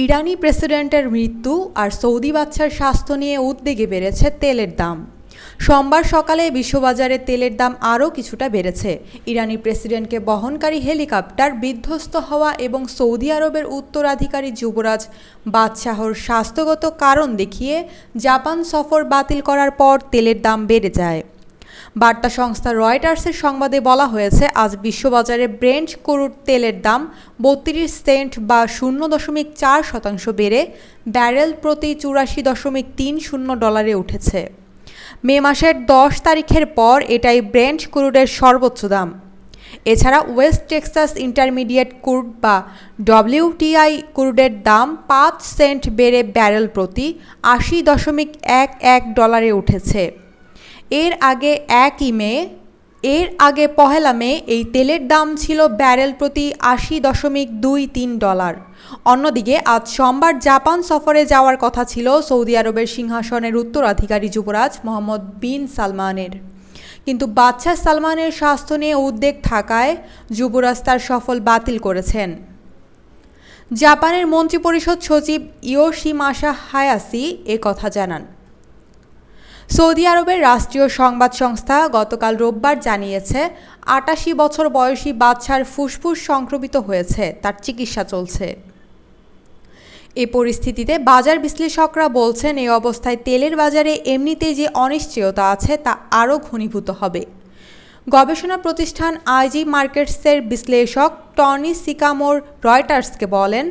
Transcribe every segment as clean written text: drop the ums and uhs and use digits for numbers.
ইরানি প্রেসিডেন্টের মৃত্যু আর সৌদি বাদশার স্বাস্থ্য নিয়ে উদ্বেগে বেড়েছে তেলের দাম। সোমবার সকালে বিশ্ববাজারে তেলের দাম আরও কিছুটা বেড়েছে। ইরানি প্রেসিডেন্টকে বহনকারী হেলিকপ্টার বিধ্বস্ত হওয়া এবং সৌদি আরবের উত্তরাধিকারী যুবরাজ বাদশাহর স্বাস্থ্যগত কারণ দেখিয়ে জাপান সফর বাতিল করার পর তেলের দাম বেড়ে যায়। বার্তা সংস্থা রয়টার্সের সংবাদে বলা হয়েছে, আজ বিশ্ববাজারে ব্রেন্ট ক্রুড তেলের দাম ৩২ সেন্ট বা ০.৪% বেড়ে ব্যারেল প্রতি $৮৪.৩০ উঠেছে। মে মাসের ১০ তারিখের পর এটাই ব্রেন্ট ক্রুডের সর্বোচ্চ দাম। এছাড়া ওয়েস্ট টেক্সাস ইন্টারমিডিয়েট ক্রুড বা WTI ক্রুডের দাম ৫ সেন্ট বেড়ে ব্যারেল প্রতি $৮০.১১ উঠেছে। এর আগে পহেলা মে এই তেলের দাম ছিল ব্যারেল প্রতি $৮০.২৩। অন্যদিকে আজ সোমবার জাপান সফরে যাওয়ার কথা ছিল সৌদি আরবের সিংহাসনের উত্তরাধিকারী যুবরাজ মোহাম্মদ বিন সালমানের, কিন্তু বাদশাহ সালমানের স্বাস্থ্য নিয়ে উদ্বেগ থাকায় যুবরাজ তার সফর বাতিল করেছেন। জাপানের মন্ত্রিপরিষদ সচিব ইয়োশিমাসা হায়াশি কথা জানান। সৌদি আরবের রাষ্ট্রীয় সংবাদ সংস্থা গতকাল রোববার জানিয়েছে, ৮৮ বছর বয়সী বাদশার ফুসফুস সংক্রমিত হয়েছে, তার চিকিৎসা চলছে। এ পরিস্থিতিতে বাজার বিশ্লেষকরা বলছেন, এই অবস্থায় তেলের বাজারে এমনিতেই যে অনিশ্চয়তা আছে তা আরও ঘনীভূত হবে। গবেষণা প্রতিষ্ঠান IG মার্কেটসের বিশ্লেষক টনি সিকামোর রয়টার্সকে বলেন,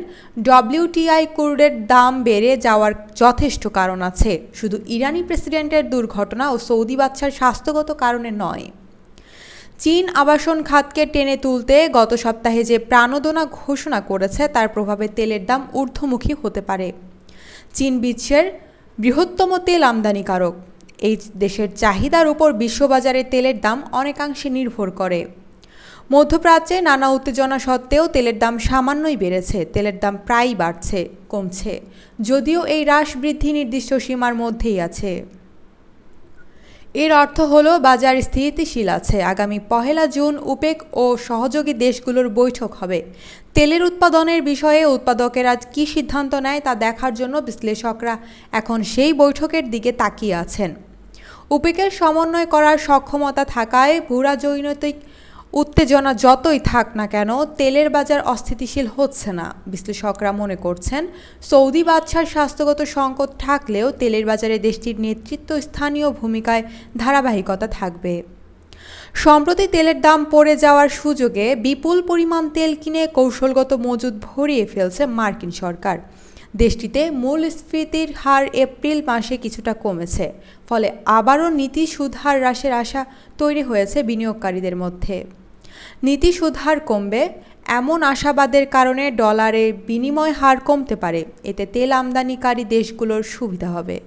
WTI ক্রুডের দাম বেড়ে যাওয়ার যথেষ্ট কারণ আছে, শুধু ইরানি প্রেসিডেন্টের দুর্ঘটনা ও সৌদি বাদশার স্বাস্থ্যগত কারণে নয়। চীন আবাসন খাতকে টেনে তুলতে গত সপ্তাহে যে প্রাণোদনা ঘোষণা করেছে তার প্রভাবে তেলের দাম ঊর্ধ্বমুখী হতে পারে। চীন বিশ্বের বৃহত্তম তেল আমদানিকারক। এই দেশের চাহিদার উপর বিশ্ববাজারে তেলের দাম অনেকাংশে নির্ভর করে। মধ্যপ্রাচ্যে নানা উত্তেজনা সত্ত্বেও তেলের দাম সামান্যই বেড়েছে। তেলের দাম প্রায়ই বাড়ছে, কমছে, যদিও এই হ্রাস বৃদ্ধি নির্দিষ্ট সীমার মধ্যেই আছে। এর অর্থ হলো বাজার স্থিতিশীল আছে। আগামী ১ জুন ওপেক ও সহযোগী দেশগুলোর বৈঠক হবে। তেলের উৎপাদনের বিষয়ে উৎপাদকেরা কী সিদ্ধান্ত নেয় তা দেখার জন্য বিশ্লেষকরা এখন সেই বৈঠকের দিকে তাকিয়ে আছেন। ওপেকের সমন্বয় করার সক্ষমতা থাকায় ভূরাজনৈতিক উত্তেজনা যতই থাক না কেন তেলের বাজার অস্থিতিশীল হচ্ছে না। বিশ্লেষকরা মনে করছেন, সৌদি বাদশার স্বাস্থ্যগত সংকট থাকলেও তেলের বাজারে দেশটির নেতৃত্ব স্থানীয় ভূমিকায় ধারাবাহিকতা থাকবে। সম্প্রতি তেলের দাম পড়ে যাওয়ার সুযোগে বিপুল পরিমাণ তেল কিনে কৌশলগত মজুদ ভরিয়ে ফেলছে মার্কিন সরকার। দেশটিতে মূল্যস্ফীতির হার এপ্রিল মাসে কিছুটা কমেছে, ফলে আবারও নীতি সুদ হার হ্রাসের আশা তৈরি হয়েছে বিনিয়োগকারীদের মধ্যে। নীতি সুদ হার কমবে এমন আশাবাদের কারণে ডলারের বিনিময় হার কমতে পারে। এতে তেল আমদানিকারী দেশগুলোর সুবিধা হবে।